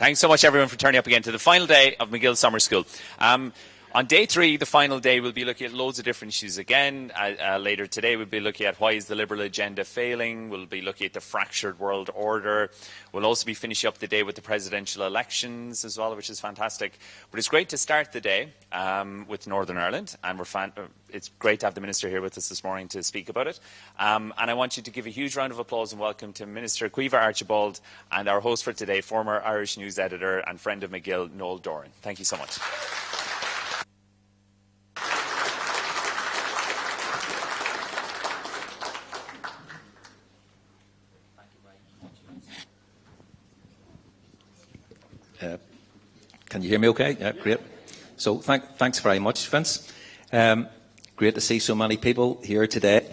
Thanks so much, everyone, for turning up again to the final day of MacGill Summer School. On day 3, the final day, we'll be looking at loads of different issues again. Later today, we'll be looking at why is the Liberal agenda failing. We'll be looking at the fractured world order. We'll also be finishing up the day with the presidential elections as well, which is fantastic. But it's great to start the day with Northern Ireland, and it's great to have the Minister here with us this morning to speak about it. And I want you to give a huge round of applause and welcome to Minister Caoimhe Archibald and our host for today, former Irish News editor and friend of MacGill, Noel Doran. Thank you so much. Can you hear me okay? Yeah, great. So thanks very much, Vince. Great to see so many people here today.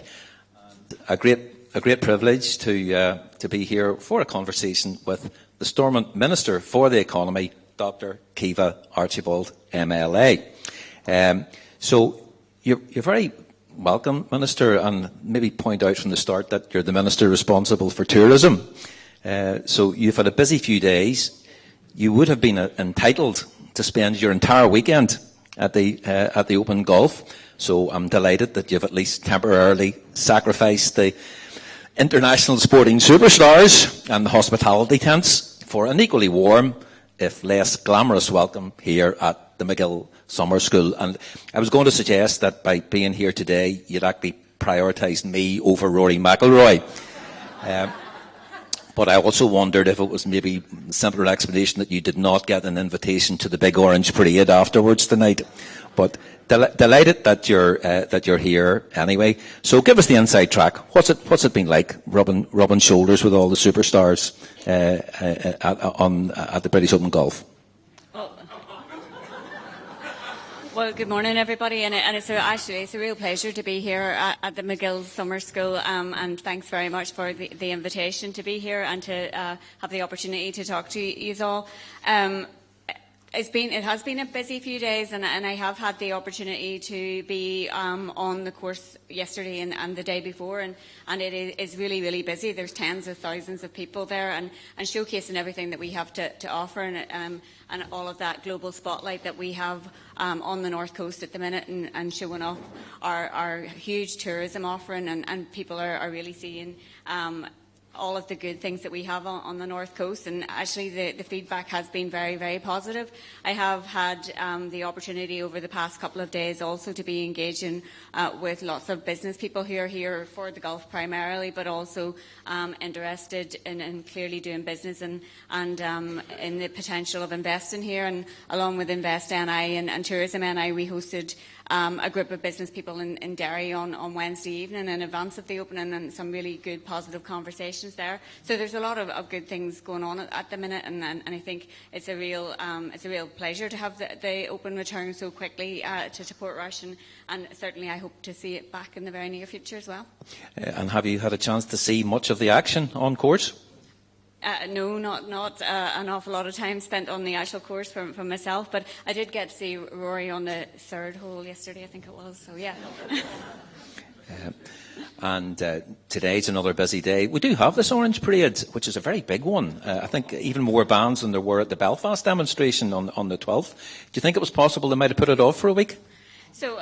A great privilege to be here for a conversation with the Stormont Minister for the Economy, Dr. Caoimhe Archibald, MLA. So you're very welcome, Minister, and maybe point out from the start that you're the Minister responsible for tourism. So you've had a busy few days. You would have been entitled to spend your entire weekend at the Open Golf. So I'm delighted that you've at least temporarily sacrificed the international sporting superstars and the hospitality tents for an equally warm, if less glamorous, welcome here at the MacGill Summer School. And I was going to suggest that by being here today, you'd actually prioritise me over Rory McIlroy. But I also wondered if it was maybe a simpler explanation that you did not get an invitation to the big orange parade afterwards tonight. But delighted that you're here anyway. So give us the inside track. What's it been like rubbing shoulders with all the superstars at the British Open Golf? Well, good morning, everybody, and it's a real pleasure to be here at the MacGill Summer School, and thanks very much for the invitation to be here and to have the opportunity to talk to you all. It has been a busy few days, and I have had the opportunity to be on the course yesterday and the day before, and it is really, really busy. There's tens of thousands of people there, and showcasing everything that we have to offer, and all of that global spotlight that we have on the North Coast at the minute, and showing off our huge tourism offering, and people are really seeing all of the good things that we have on the North Coast, and actually the feedback has been very, very positive. I have had the opportunity over the past couple of days also to be engaging with lots of business people who are here for the golf primarily, but also interested in clearly doing business and in the potential of investing here. And along with Invest NI and Tourism NI, we hosted a group of business people in Derry on Wednesday evening in advance of the opening, and some really good positive conversations there. So there's a lot of good things going on at the minute, and I think it's a real pleasure to have the Open return so quickly to Portrush, and certainly I hope to see it back in the very near future as well. And have you had a chance to see much of the action on course? No, not an awful lot of time spent on the actual course for myself, but I did get to see Rory on the third hole yesterday, I think it was, so yeah. And today's another busy day. We do have this Orange Parade, which is a very big one. I think even more bands than there were at the Belfast demonstration on the 12th. Do you think it was possible they might have put it off for a week? So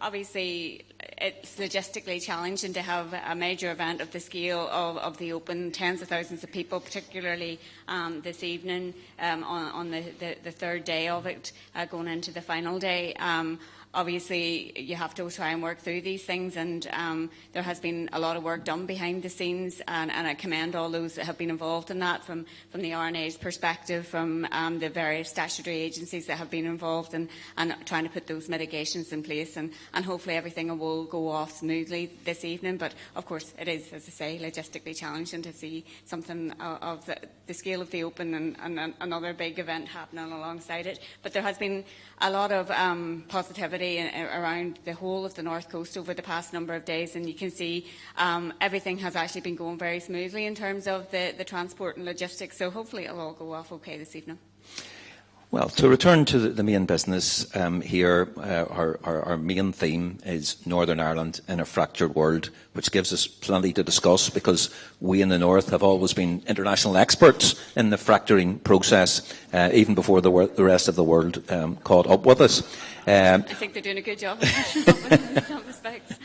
obviously it's logistically challenging to have a major event of the scale of the Open, tens of thousands of people, particularly this evening on the third day of it, going into the final day. Obviously, you have to try and work through these things, and there has been a lot of work done behind the scenes, and I commend all those that have been involved in that, from the RNA's perspective, from the various statutory agencies that have been involved, and trying to put those mitigations in place, and hopefully everything will go off smoothly this evening. But of course, it is, as I say, logistically challenging to see something of the scale of the Open and another big event happening alongside it. But there has been a lot of positivity around the whole of the North Coast over the past number of days, and you can see everything has actually been going very smoothly in terms of the transport and logistics, so hopefully it'll all go off okay this evening. Well, to return to the main business here, our main theme is Northern Ireland in a fractured world, which gives us plenty to discuss because we in the North have always been international experts in the fracturing process, even before the rest of the world caught up with us. I think they're doing a good job in some respects.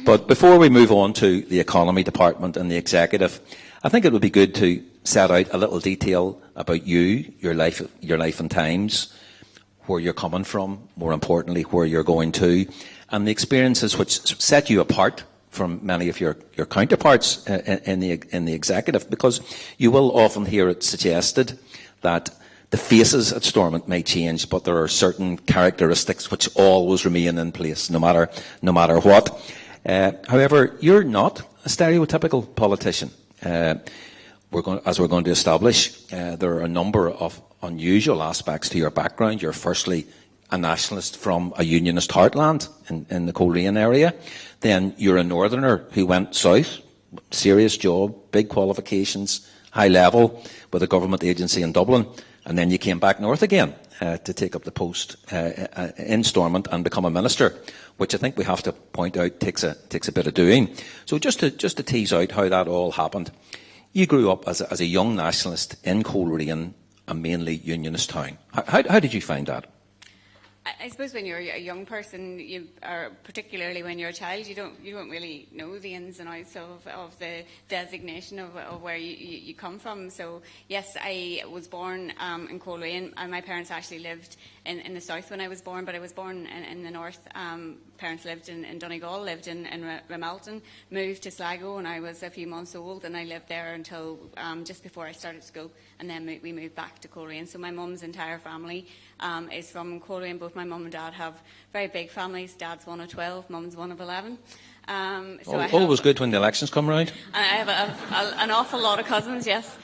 But before we move on to the economy department and the executive, I think it would be good to set out a little detail about you, your life and times, where you're coming from, more importantly, where you're going to, and the experiences which set you apart from many of your counterparts in the executive, because you will often hear it suggested that the faces at Stormont may change, but there are certain characteristics which always remain in place, no matter what. However, you're not a stereotypical politician. As we're going to establish, there are a number of unusual aspects to your background. You're firstly a nationalist from a unionist heartland in the Coleraine area. Then you're a northerner who went south, serious job, big qualifications, high level, with a government agency in Dublin. And then you came back north again to take up the post in Stormont and become a minister, which I think we have to point out takes a bit of doing. So just to tease out how that all happened. You grew up as a young nationalist in Coleraine, a mainly unionist town. How did you find that? I suppose when you're a young person, particularly when you're a child, you don't really know the ins and outs of the designation of where you come from. So yes, I was born in Coleraine, and my parents actually lived in the south when I was born, but I was born in the north. Parents lived in Donegal, lived in Ramelton, moved to Sligo when I was a few months old, and I lived there until just before I started school, and then we moved back to Coleraine. So my mum's entire family is from Coleraine. Both my mum and dad have very big families. Dad's one of 12, mum's one of 11. Always good when the elections come round. I have an awful lot of cousins, yes.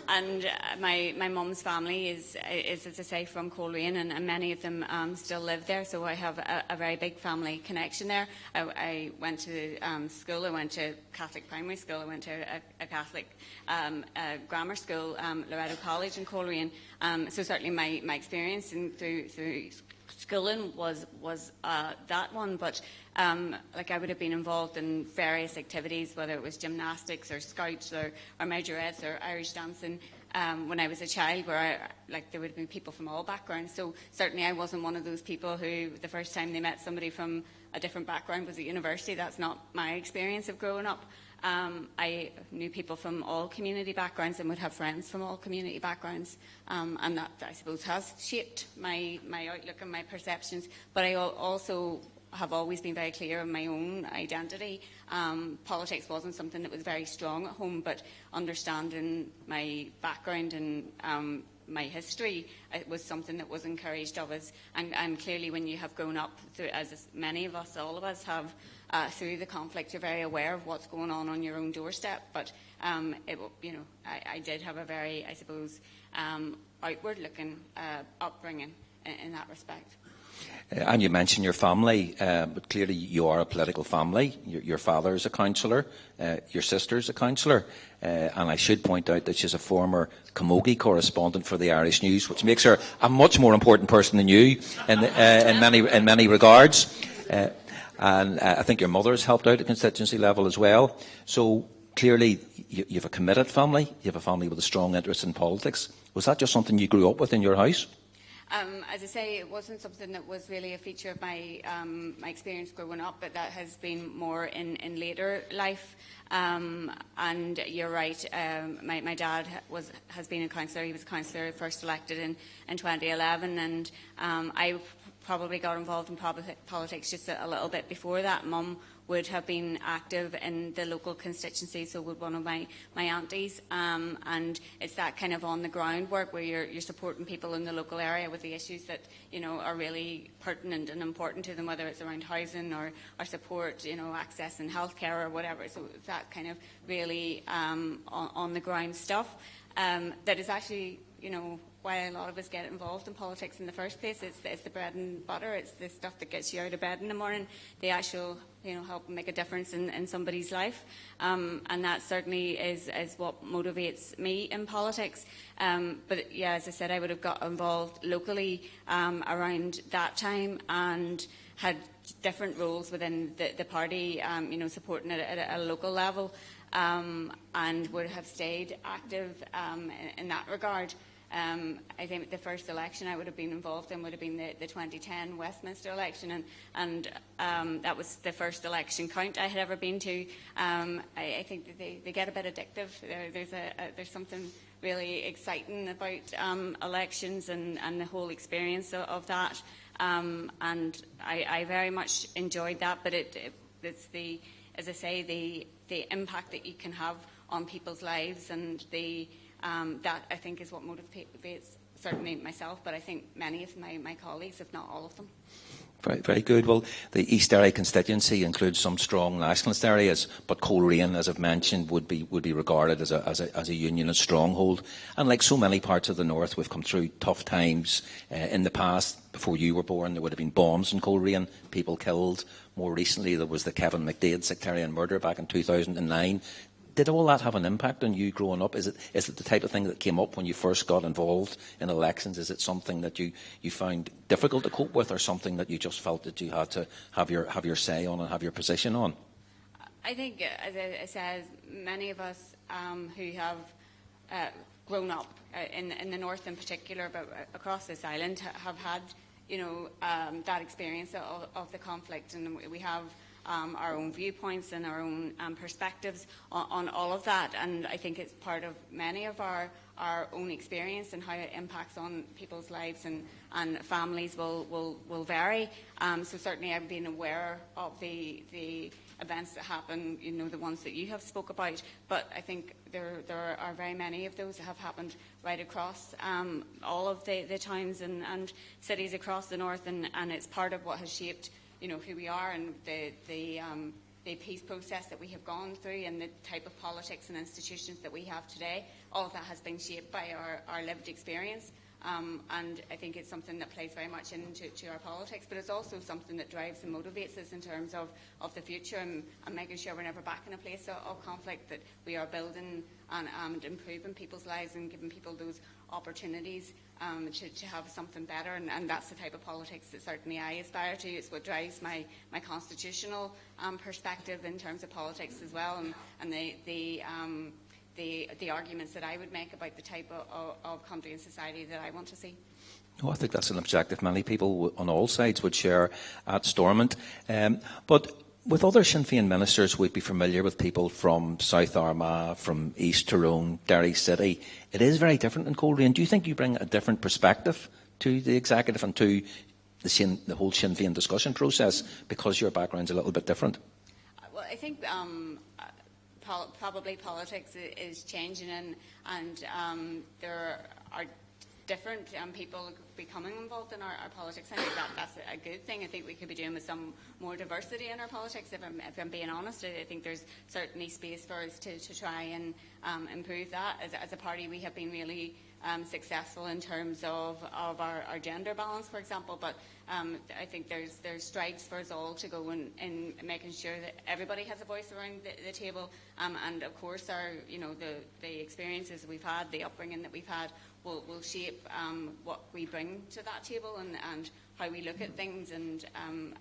And my mum's family is, as I say, from Coleraine, and many of them still live there, so I have a very big family connection there. I went to school, I went to Catholic primary school, I went to a Catholic grammar school, Loretto College in Coleraine, so certainly my experience through schooling was that one, but I would have been involved in various activities, whether it was gymnastics or scouts or majorettes or Irish dancing when I was a child, where there would have been people from all backgrounds. So certainly I wasn't one of those people who the first time they met somebody from a different background was at university. That's not my experience of growing up. I knew people from all community backgrounds and would have friends from all community backgrounds, and that, I suppose, has shaped my outlook and my perceptions. But I also have always been very clear on my own identity. Politics wasn't something that was very strong at home, but understanding my background and my history, it was something that was encouraged of us. And clearly when you have grown up, as many of us, all of us have, through the conflict, you're very aware of what's going on your own doorstep. But I did have a very, I suppose, outward-looking upbringing in that respect. And you mentioned your family, but clearly you are a political family. Your father is a councillor, your sister is a councillor, and I should point out that she's a former Caoimhe correspondent for the Irish News, which makes her a much more important person than you in many regards. And I think your mother has helped out at constituency level as well. So clearly you have a committed family, you have a family with a strong interest in politics. Was that just something you grew up with in your house? As I say, it wasn't something that was really a feature of my experience growing up, but that has been more in later life. And you're right, my dad has been a councillor. He was a councillor first elected in 2011, and I probably got involved in politics just a little bit before that. Mum would have been active in the local constituency, so would one of my aunties, and it's that kind of on the ground work where you're supporting people in the local area with the issues that are really pertinent and important to them, whether it's around housing or support, access in healthcare or whatever. So it's that kind of really on the ground stuff that is actually why a lot of us get involved in politics in the first place. It's the bread and butter. It's the stuff that gets you out of bed in the morning. The actual, help make a difference in somebody's life. And that certainly is what motivates me in politics. But yeah, as I said, I would have got involved locally around that time and had different roles within the party, supporting it at a local level, and would have stayed active in that regard. I think the first election I would have been involved in would have been the 2010 Westminster election, and that was the first election count I had ever been to. I think that they get a bit addictive. There's something really exciting about elections and the whole experience of that. And I very much enjoyed that, but it's as I say, the impact that you can have on people's lives, and that I think is what motivates certainly myself, but I think many of my colleagues, if not all of them. Very, very good. Well, the East Derry constituency includes some strong nationalist areas, but Coleraine, as I've mentioned, would be regarded as a unionist stronghold. And like so many parts of the north, we've come through tough times in the past. Before you were born, there would have been bombs in Coleraine, people killed. More recently, there was the Kevin McDaid sectarian murder back in 2009. Did all that have an impact on you growing up? Is it the type of thing that came up when you first got involved in elections? Is it something that you found difficult to cope with, or something that you just felt that you had to have your say on and have your position on? I think, as I said, many of us who have grown up in the north in particular, but across this island, have had that experience of the conflict, and we have our own viewpoints and our own perspectives on all of that, and I think it's part of many of our own experience, and how it impacts on people's lives and families will vary. So certainly I've been aware of the events that happen, the ones that you have spoke about, but I think there are very many of those that have happened right across all of the towns and cities across the north, and it's part of what has shaped who we are, and the peace process that we have gone through, and the type of politics and institutions that we have today. All of that has been shaped by our lived experience, and I think it's something that plays very much into our politics, but it's also something that drives and motivates us in terms of the future, and making sure we're never back in a place of conflict, that we are building and improving people's lives and giving people those opportunities to have something better, and that's the type of politics that certainly I aspire to. It's what drives my constitutional perspective in terms of politics as well, and the arguments that I would make about the type of country and society that I want to see. Oh, I think that's an objective many people on all sides would share at Stormont. But with other Sinn Féin ministers, we'd be familiar with people from South Armagh, from East Tyrone, Derry City. It is very different in Coleraine. Do you think you bring a different perspective to the executive and to the whole Sinn Féin discussion process, because your background's a little bit different? Well, I think probably politics is changing, and there are different people becoming involved in our politics. I think that's a good thing. I think we could be doing with some more diversity in our politics, if I'm being honest. I think there's certainly space for us to try and improve that. As a party, we have been really successful in terms of our gender balance, for example, but I think there's strides for us all to go in making sure that everybody has a voice around the table, and of course the experiences we've had, the upbringing that we've had, will shape what we bring to that table and how we look at things, and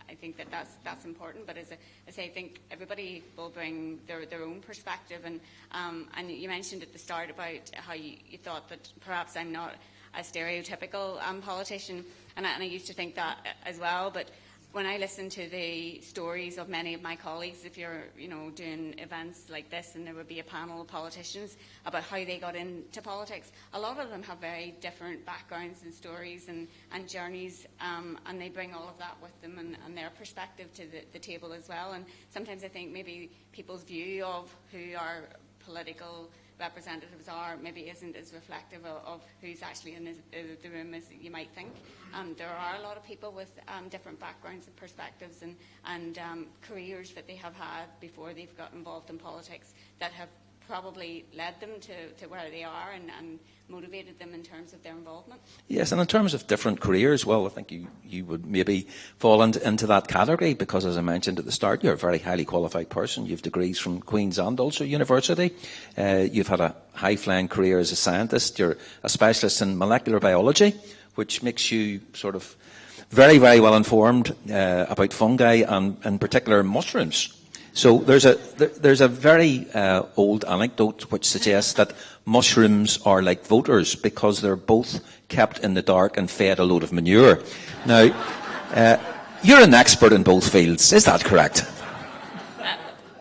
I think that's important. But as I say, I think everybody will bring their own perspective, and you mentioned at the start about how you thought that perhaps I'm not a stereotypical politician, and I used to think that as well, but when I listen to the stories of many of my colleagues, if you're doing events like this and there would be a panel of politicians about how they got into politics, a lot of them have very different backgrounds and stories and journeys, and they bring all of that with them and their perspective to the table as well. And sometimes I think maybe people's view of who our political representatives are maybe isn't as reflective of who's actually in the room as you might think. There are a lot of people with different backgrounds and perspectives and careers that they have had before they've got involved in politics that have probably led them to where they are and motivated them in terms of their involvement. Yes, and in terms of different careers, well, I think you would maybe fall into that category because, as I mentioned at the start, you're a very highly qualified person. You have degrees from Queen's and Ulster University. You've had a high-flying career as a scientist. You're a specialist in molecular biology, which makes you sort of very, very well informed about fungi and, in particular, mushrooms. So there's a very old anecdote which suggests that mushrooms are like voters because they're both kept in the dark and fed a load of manure. Now, you're an expert in both fields. Is that correct?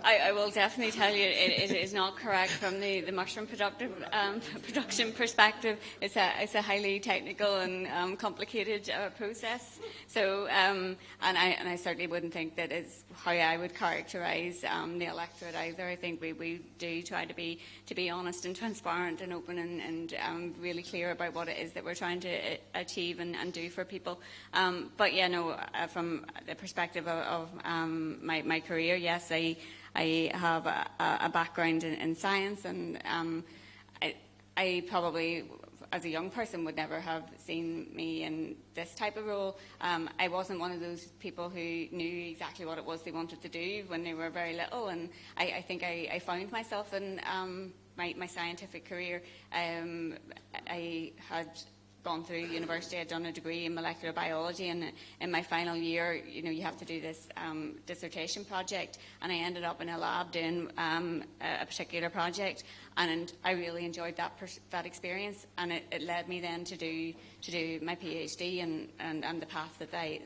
I will definitely tell you it is not correct from the mushroom production perspective. It's a highly technical and complicated process. So, and I certainly wouldn't think that is how I would characterise the electorate either. I think we do try to be honest and transparent and open and really clear about what it is that we're trying to achieve and do for people. But yeah, no, from the perspective of my career, yes, I have a background in science, and I probably, as a young person, would never have seen me in this type of role. I wasn't one of those people who knew exactly what it was they wanted to do when they were very little, and I think I found myself in my scientific career. I had gone through university. I'd done a degree in molecular biology, and in my final year, you have to do this dissertation project, and I ended up in a lab doing a particular project, and I really enjoyed that experience, and it led me then to do my PhD and the path that I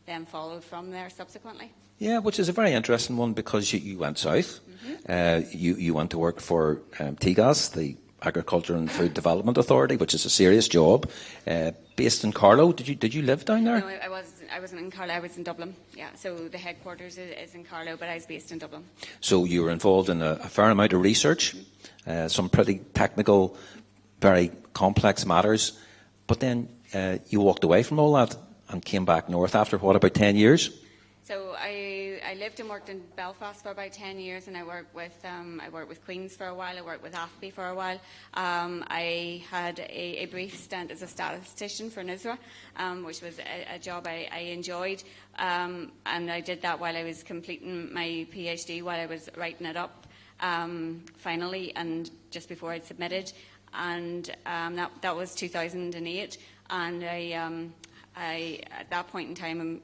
then followed from there subsequently. Yeah, which is a very interesting one because you went south. Mm-hmm. You went to work for TGAS, the Agriculture and Food Development Authority, which is a serious job, based in Carlow. Did you live down there? No, I wasn't in Carlow. I was in Dublin. Yeah, so the headquarters is in Carlow, but I was based in Dublin. So you were involved in a fair amount of research, some pretty technical, very complex matters, but then you walked away from all that and came back north after what, about 10 years? So I lived and worked in Belfast for about 10 years, and I worked with Queen's for a while. I worked with AFBI for a while. I had a brief stint as a statistician for NISRA, which was a job I enjoyed, and I did that while I was completing my PhD, while I was writing it up finally, and just before I'd submitted, and that was 2008, and I at that point in time,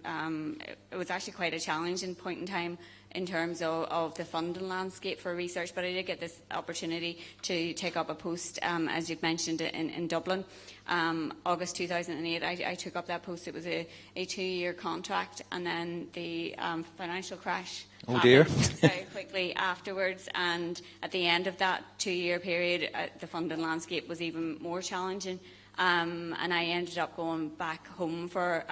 it was actually quite a challenging point in time in terms of the funding landscape for research, but I did get this opportunity to take up a post, as you've mentioned, in Dublin. August 2008, I took up that post. It was a 2-year contract, and then the financial crash happened very quickly afterwards, and at the end of that 2-year period, the funding landscape was even more challenging. And I ended up going back home for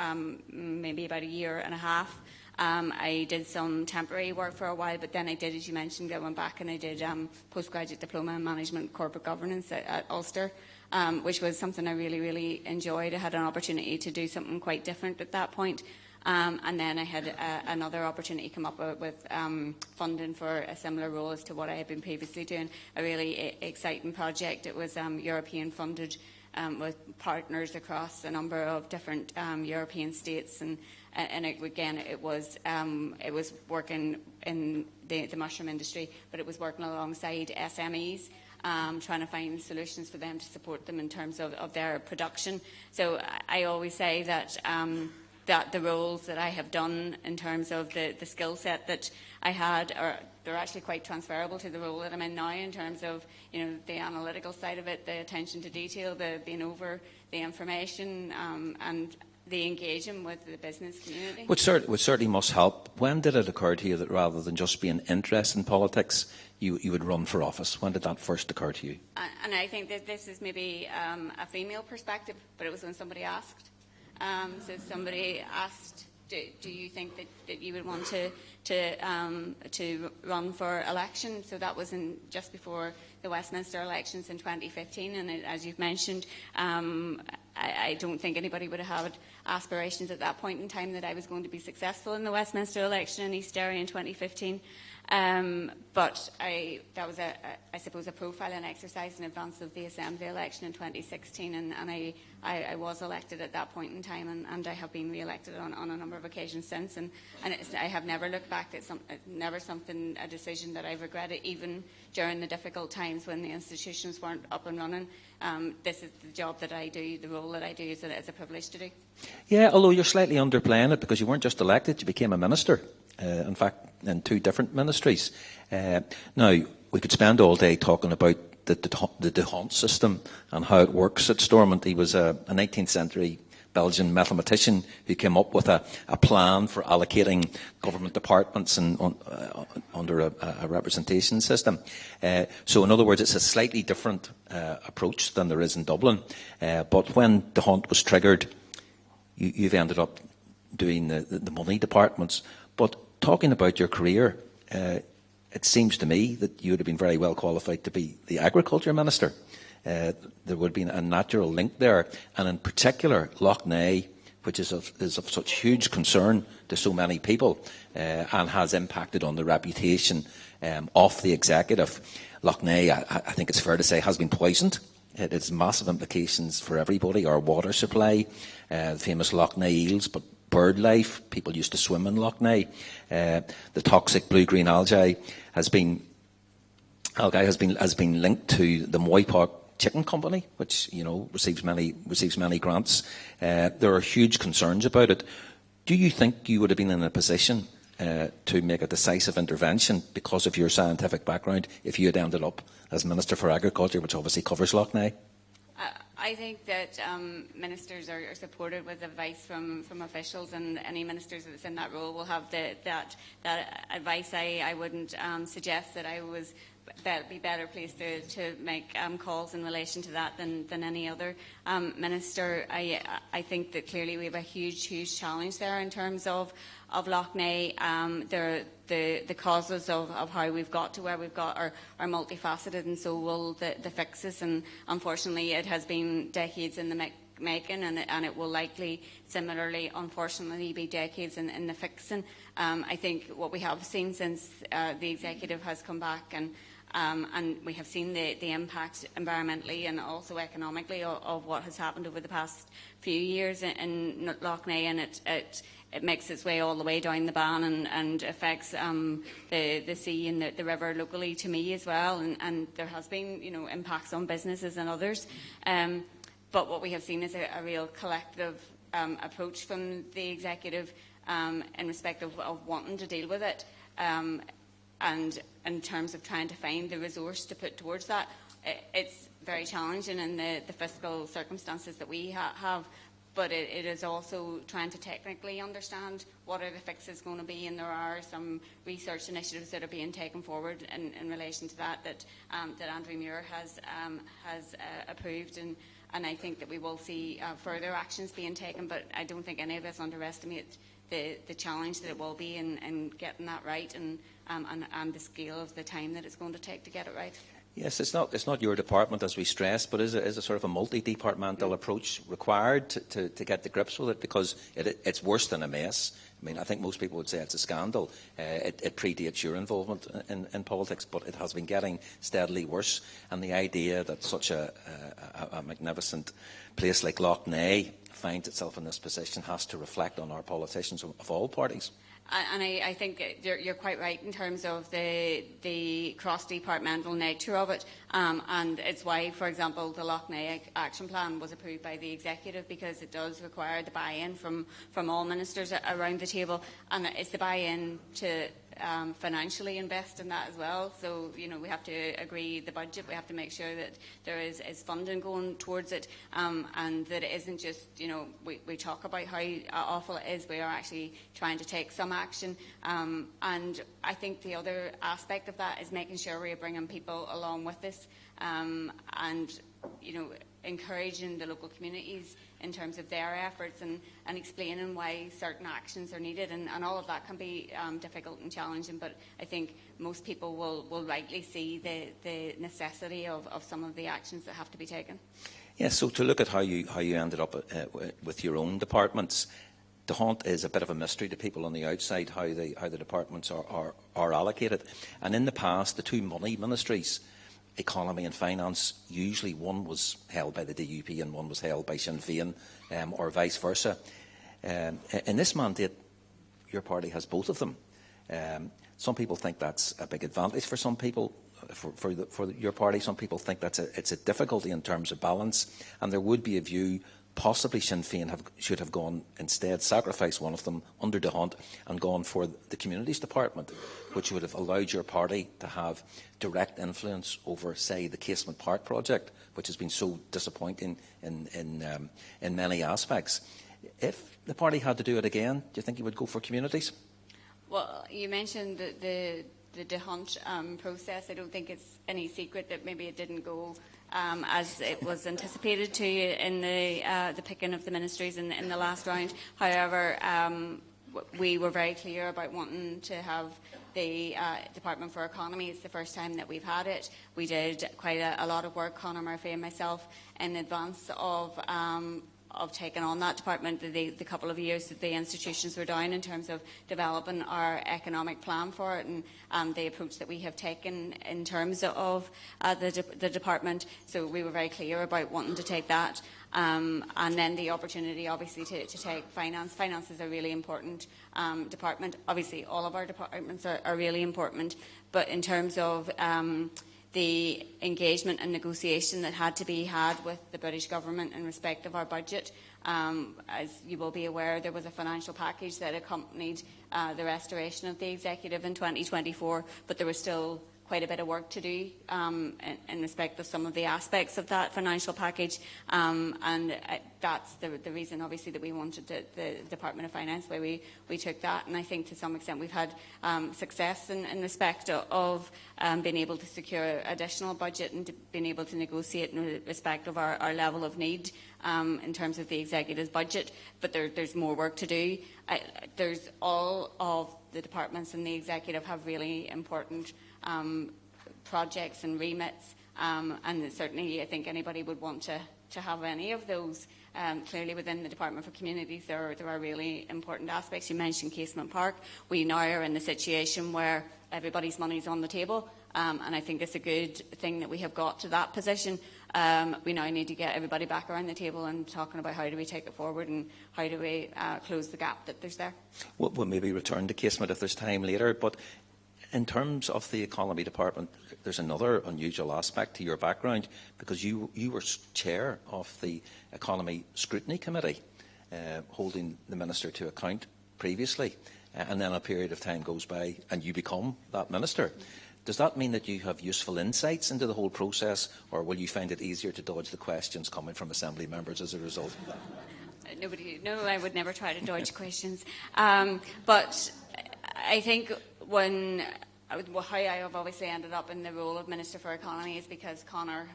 maybe about a year and a half. I did some temporary work for a while, but then I did, as you mentioned, I went back and I did postgraduate diploma in management corporate governance at Ulster, which was something I really, really enjoyed. I had an opportunity to do something quite different at that point. And then I had another opportunity come up with funding for a similar role as to what I had been previously doing, a really exciting project. It was European funded, with partners across a number of different European states, and it was working in the mushroom industry, but it was working alongside SMEs, trying to find solutions for them to support them in terms of their production. So I always say that that the roles that I have done in terms of the skill set that I had they're actually quite transferable to the role that I'm in now, in terms of the analytical side of it, the attention to detail, the being over the information, and the engaging with the business community. Which certainly must help. When did it occur to you that rather than just being interested in politics, you would run for office? When did that first occur to you? And I think that this is maybe a female perspective, but it was when somebody asked. So somebody asked, do you think that you would want to run for election? So that was just before the Westminster elections in 2015, and as you've mentioned, I don't think anybody would have had aspirations at that point in time that I was going to be successful in the Westminster election in East Derry in 2015. But that was, I suppose, a profiling exercise in advance of the Assembly election in 2016, and I was elected at that point in time, and I have been re-elected on a number of occasions since, and I have never looked back. It's never a decision that I've regretted, even during the difficult times when the institutions weren't up and running. This is the job that I do, the role that I do is a privilege to do. Yeah, although you're slightly underplaying it because you weren't just elected, you became a minister. In fact, in 2 different ministries. Now, we could spend all day talking about the D'Hondt system and how it works at Stormont. He was a 19th century Belgian mathematician who came up with a plan for allocating government departments under a representation system. So, in other words, it's a slightly different approach than there is in Dublin. But when D'Hondt was triggered, you've ended up doing the money departments. But talking about your career, it seems to me that you would have been very well qualified to be the Agriculture Minister. There would have been a natural link there, and in particular, Lough Neagh, which is of such huge concern to so many people and has impacted on the reputation of the executive. Lough Neagh, I think it's fair to say, has been poisoned. It has massive implications for everybody. Our water supply, the famous Lough Neagh eels, but bird life. People used to swim in Lough Neagh. The toxic blue-green algae has been linked to the Moypark Chicken Company, which receives many grants. There are huge concerns about it. Do you think you would have been in a position to make a decisive intervention because of your scientific background if you had ended up as Minister for Agriculture, which obviously covers Lough Neagh? I think that ministers are supported with advice from officials, and any ministers that's in that role will have that advice. I wouldn't suggest that I was be better placed to make calls in relation to that than any other minister. I think that clearly we have a huge challenge there in terms of Lough Neagh. The causes of how we've got to where we've got are multifaceted, and so will the fixes. And unfortunately, it has been decades in the making, and it will likely similarly, unfortunately, be decades in the fixing. I think what we have seen since the executive has come back and we have seen the impact environmentally and also economically of what has happened over the past few years in Lough Neagh, and it makes its way all the way down the Ban and affects the sea and the river locally to me as well. And there has been impacts on businesses and others. But what we have seen is a real collective approach from the executive in respect of wanting to deal with it. And in terms of trying to find the resource to put towards that, it's very challenging in the fiscal circumstances that we have. But it is also trying to technically understand what are the fixes going to be, and there are some research initiatives that are being taken forward in relation to that Andrew Muir has approved, and I think that we will see further actions being taken. But I don't think any of us underestimate the challenge that it will be in getting that right, and the scale of the time that it's going to take to get it right. Yes, it's not your department, as we stress, but is a sort of a multi-departmental approach required to get the grips with it, because it's worse than a mess. I mean, I think most people would say it's a scandal. It predates your involvement in politics, but it has been getting steadily worse. And the idea that such a magnificent place like Lough Neagh finds itself in this position has to reflect on our politicians of all parties. And I think you're quite right in terms of the cross-departmental nature of it. And it's why, for example, the Lough Neagh Action Plan was approved by the Executive, because it does require the buy-in from all ministers around the table. And it's the buy-in to financially invest in that as well. So, we have to agree the budget. We have to make sure that there is funding going towards it, and that it isn't just, we talk about how awful it is. We are actually trying to take some action. And I think the other aspect of that is making sure we are bringing people along with this, and, encouraging the local communities in terms of their efforts and explaining why certain actions are needed, and all of that can be difficult and challenging, but I think most people will rightly see the necessity of some of the actions that have to be taken. Yes, so to look at how you ended up with your own departments, the hunt is a bit of a mystery to people on the outside how the departments are allocated. And in the past, the two money ministries, economy and finance, usually one was held by the DUP and one was held by Sinn Féin, or vice versa. In this mandate, your party has both of them. Some people think that's a big advantage for some people, for your party. Some people think it's a difficulty in terms of balance, and there would be a view possibly Sinn Féin should have gone instead, sacrificed one of them under the hunt and gone for the Communities Department, which would have allowed your party to have direct influence over, say, the Casement Park project, which has been so disappointing in many aspects. If the party had to do it again, do you think you would go for Communities? Well, you mentioned the hunt process. I don't think it's any secret that maybe it didn't go as it was anticipated to in the picking of the ministries in the last round. However, we were very clear about wanting to have the Department for Economy. It's the first time that we've had it. We did quite a lot of work, Conor Murphy and myself, in advance of taking on that department, the couple of years that the institutions were down in terms of developing our economic plan for it, and the approach that we have taken in terms of the department. So we were very clear about wanting to take that. And then the opportunity, obviously, to take finance. Finance is a really important department. Obviously, all of our departments are really important. But in terms of the engagement and negotiation that had to be had with the British government in respect of our budget. As you will be aware, there was a financial package that accompanied the restoration of the executive in 2024, but there was still quite a bit of work to do in respect of some of the aspects of that financial package, and that's the reason, obviously, that we wanted the Department of Finance, why we took that. And I think to some extent we've had success in respect of being able to secure additional budget and being able to negotiate in respect of our level of need in terms of the executive's budget, but there's more work to do. There's all of the departments and the executive have really important projects and remits, and certainly I think anybody would want to have any of those. Clearly within the Department for Communities there are really important aspects. You mentioned Casement Park. We now are in the situation where everybody's money's on the table, and I think it's a good thing that we have got to that position. We now need to get everybody back around the table and talking about how do we take it forward and how do we close the gap that there's there. We'll maybe return to Casement if there's time later, but in terms of the Economy Department, there's another unusual aspect to your background, because you were chair of the Economy Scrutiny Committee, holding the Minister to account previously, and then a period of time goes by and you become that Minister. Does that mean that you have useful insights into the whole process, or will you find it easier to dodge the questions coming from Assembly members as a result? No, I would never try to dodge questions. But I think how I have obviously ended up in the role of Minister for Economy is because Conor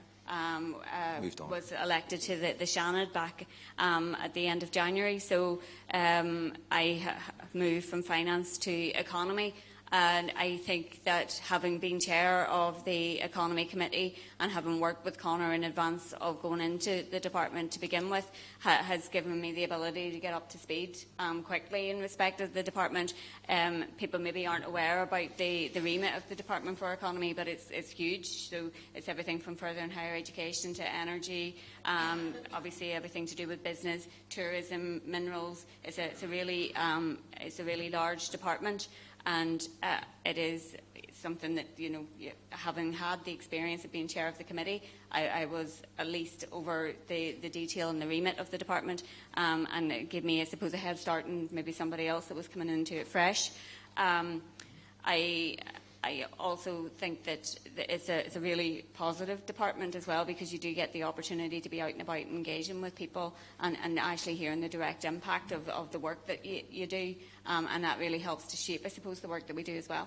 was elected to the Seanad back at the end of January. So I moved from finance to economy. And I think that having been chair of the Economy Committee and having worked with Conor in advance of going into the department to begin with has given me the ability to get up to speed quickly in respect of the department. People maybe aren't aware about the remit of the Department for Economy, but it's huge. So it's everything from further and higher education to energy, obviously everything to do with business, tourism, minerals. It's a really large department. And it is something that, having had the experience of being chair of the committee, I was at least over the detail and the remit of the department, and it gave me, I suppose, a head start and maybe somebody else that was coming into it fresh. I also think that it's a really positive department as well, because you do get the opportunity to be out and about engaging with people and actually hearing the direct impact of the work that you do, and that really helps to shape, I suppose, the work that we do as well.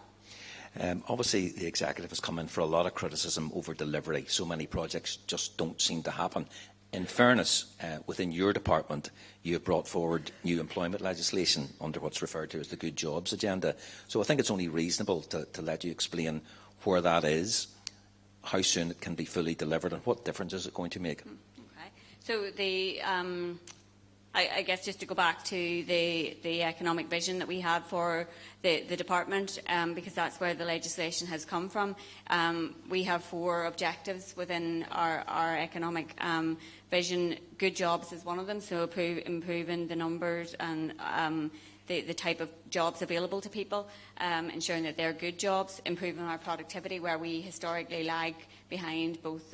Obviously, the executive has come in for a lot of criticism over delivery. So many projects just don't seem to happen. In fairness, within your department, you have brought forward new employment legislation under what's referred to as the Good Jobs agenda. So I think it's only reasonable to let you explain where that is, how soon it can be fully delivered, and what difference is it going to make. Okay. So the I guess just to go back to the economic vision that we had for the department, because that's where the legislation has come from. We have 4 objectives within our economic vision. Good jobs is one of them, so improving the numbers and the type of jobs available to people, ensuring that they're good jobs, improving our productivity where we historically lag behind both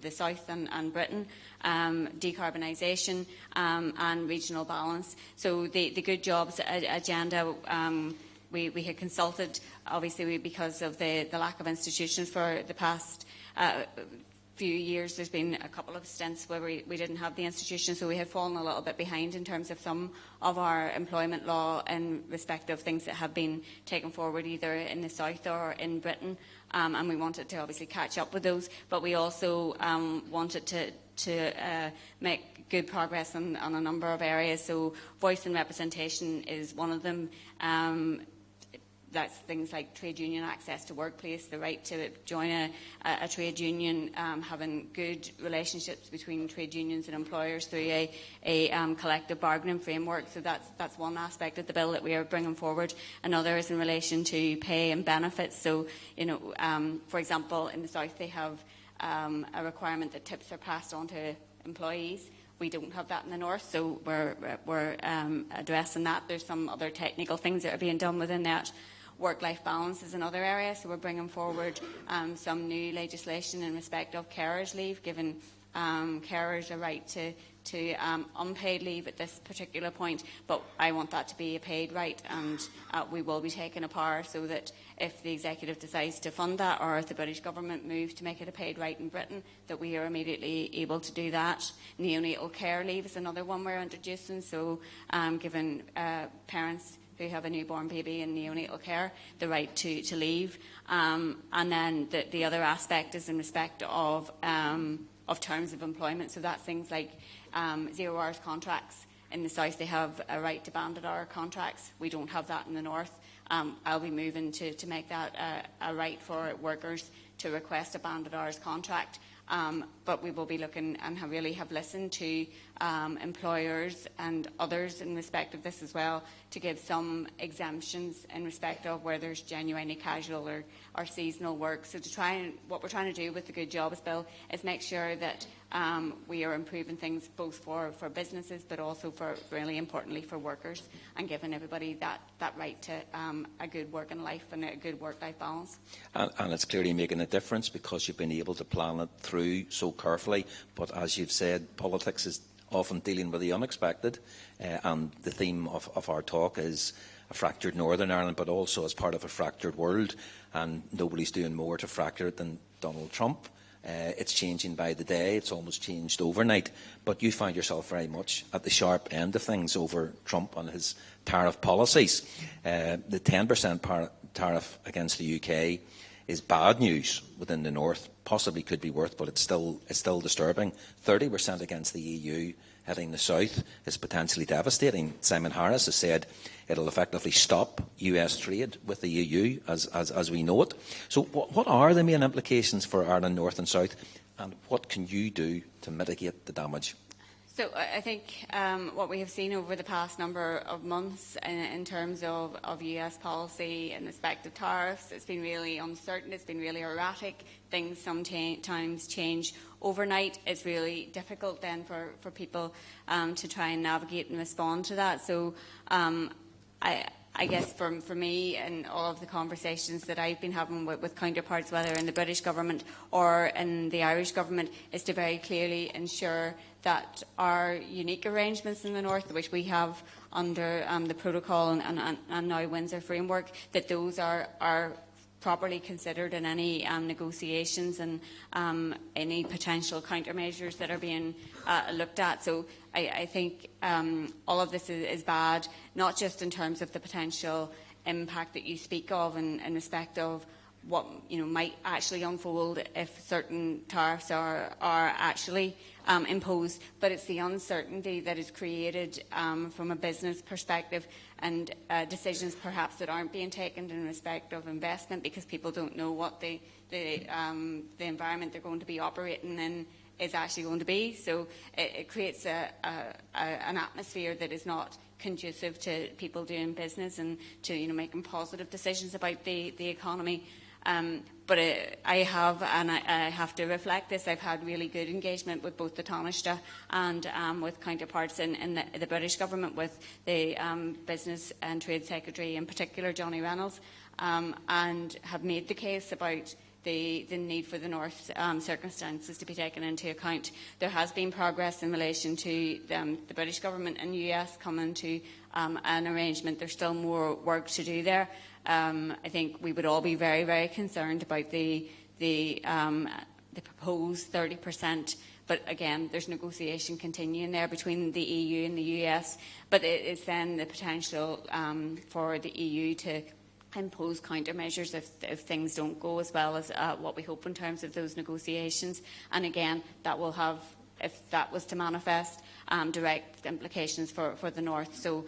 the South and Britain, decarbonisation and regional balance. So the good jobs agenda, we had consulted, obviously because of the lack of institutions for the past few years. There's been a couple of stints where we didn't have the institution, so we have fallen a little bit behind in terms of some of our employment law in respect of things that have been taken forward either in the South or in Britain, and we wanted to obviously catch up with those, but we also wanted to make good progress on a number of areas. So voice and representation is one of them. That's things like trade union access to workplace, the right to join a trade union, having good relationships between trade unions and employers through a collective bargaining framework. So that's one aspect of the bill that we are bringing forward. Another is in relation to pay and benefits. So, for example, in the South they have a requirement that tips are passed on to employees. We don't have that in the North, so we're addressing that. There's some other technical things that are being done within that. Work-life balance is another area, so we're bringing forward some new legislation in respect of carers' leave, giving carers a right to unpaid leave at this particular point, but I want that to be a paid right, and we will be taking a power so that if the executive decides to fund that, or if the British government moves to make it a paid right in Britain, that we are immediately able to do that. Neonatal care leave is another one we're introducing, so giving parents who have a newborn baby in neonatal care the right to leave. And then the other aspect is in respect of terms of employment. So that's things like 0 hours contracts. In the South they have a right to banded hour contracts. We don't have that in the North. I'll be moving to make that a right for workers to request a banded hours contract. But we will be looking and really have listened to employers and others in respect of this as well, to give some exemptions in respect of where there's genuinely casual or seasonal work. So what we're trying to do with the Good Jobs Bill is make sure that we are improving things both for businesses, but also for, really importantly, for workers, and giving everybody that right to a good working life and a good work-life balance. And it's clearly making a difference because you've been able to plan it through so carefully. But as you've said, politics is often dealing with the unexpected, and the theme of our talk is a fractured Northern Ireland, but also as part of a fractured world, and nobody's doing more to fracture it than Donald Trump. It's changing by the day. It's almost changed overnight. But you find yourself very much at the sharp end of things over Trump and his tariff policies. The 10% tariff against the UK is bad news within the North. Possibly could be worse, but it's still disturbing. 30% against the EU heading the South is potentially devastating. Simon Harris has said it'll effectively stop US trade with the EU as we know it. So what are the main implications for Ireland North and South, and what can you do to mitigate the damage? So I think what we have seen over the past number of months in terms of US policy in respect of tariffs, it's been really uncertain, it's been really erratic. Things sometimes change overnight. It's really difficult then for people to try and navigate and respond to that. So I guess for me and all of the conversations that I've been having with counterparts, whether in the British government or in the Irish government, is to very clearly ensure that our unique arrangements in the North, which we have under the protocol and now Windsor framework, that those are properly considered in any negotiations and any potential countermeasures that are being looked at. So I think all of this is bad, not just in terms of the potential impact that you speak of in respect of what might actually unfold if certain tariffs are actually imposed, but it's the uncertainty that is created from a business perspective, and decisions perhaps that aren't being taken in respect of investment because people don't know what the environment they're going to be operating is actually going to be. So it creates an atmosphere that is not conducive to people doing business and to making positive decisions about the economy. But I have to reflect this. I've had really good engagement with both the Taoiseach and with counterparts in the British government, with the Business and Trade Secretary in particular, Johnny Reynolds, and have made the case about the need for the North's circumstances to be taken into account. There has been progress in relation to the British government and US coming to an arrangement. There's still more work to do there. I think we would all be very, very concerned about the proposed 30%. But again, there's negotiation continuing there between the EU and the US. But it is then the potential for the EU to impose countermeasures if things don't go as well as what we hope in terms of those negotiations. And again, that will have, if that was to manifest, direct implications for the North. So,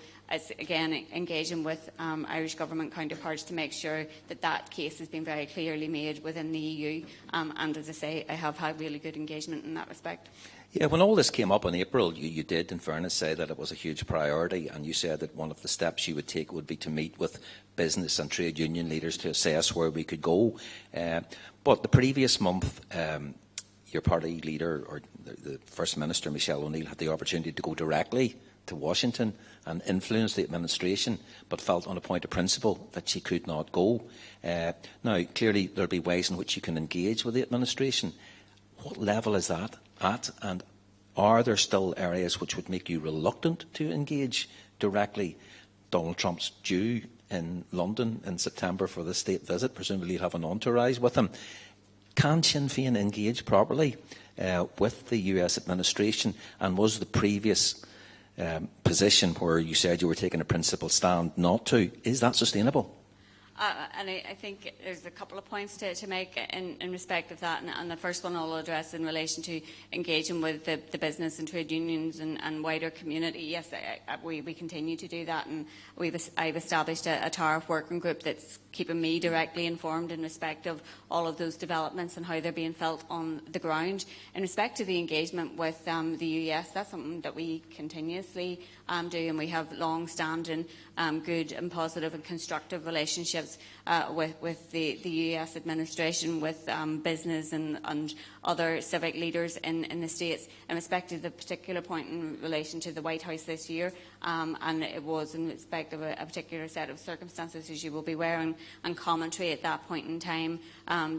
again, engaging with Irish government counterparts to make sure that case has been very clearly made within the EU. And as I say, I have had really good engagement in that respect. Yeah, when all this came up in April, you did, in fairness, say that it was a huge priority, and you said that one of the steps you would take would be to meet with business and trade union leaders to assess where we could go. But the previous month, your party leader, or the First Minister, Michelle O'Neill, had the opportunity to go directly to Washington and influence the administration, but felt on a point of principle that she could not go. Now, clearly, there will be ways in which you can engage with the administration. What level is that at, and are there still areas which would make you reluctant to engage directly? Donald Trump's due in London in September for the state visit. Presumably you'll have an entourage with him. Can Sinn Féin engage properly with the US administration? And was the previous position where you said you were taking a principled stand not to, is that sustainable? And I think there's a couple of points to make in respect of that. And the first one I'll address in relation to engaging with the business and trade unions and wider community. Yes, we continue to do that. And I've established a tariff working group that's keeping me directly informed in respect of all of those developments and how they're being felt on the ground. In respect to the engagement with the US, that's something that we continuously do, and we have long-standing good and positive and constructive relationships with the US administration, with business and other civic leaders in the States. In respect to the particular point in relation to the White House this year, and it was in respect of a particular set of circumstances, as you will be aware, and commentary at that point in time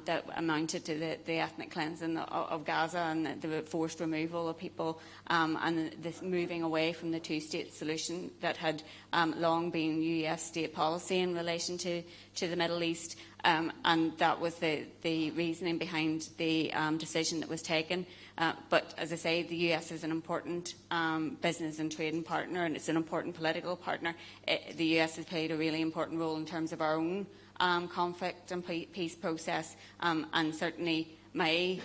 that amounted to the ethnic cleansing of Gaza and the forced removal of people and this moving away from the two-state solution that had long been US state policy in relation to the Middle East. And that was the reasoning behind the decision that was taken. But as I say, the US is an important business and trading partner, and it's an important political partner. The US has played a really important role in terms of our own conflict and peace process, and certainly my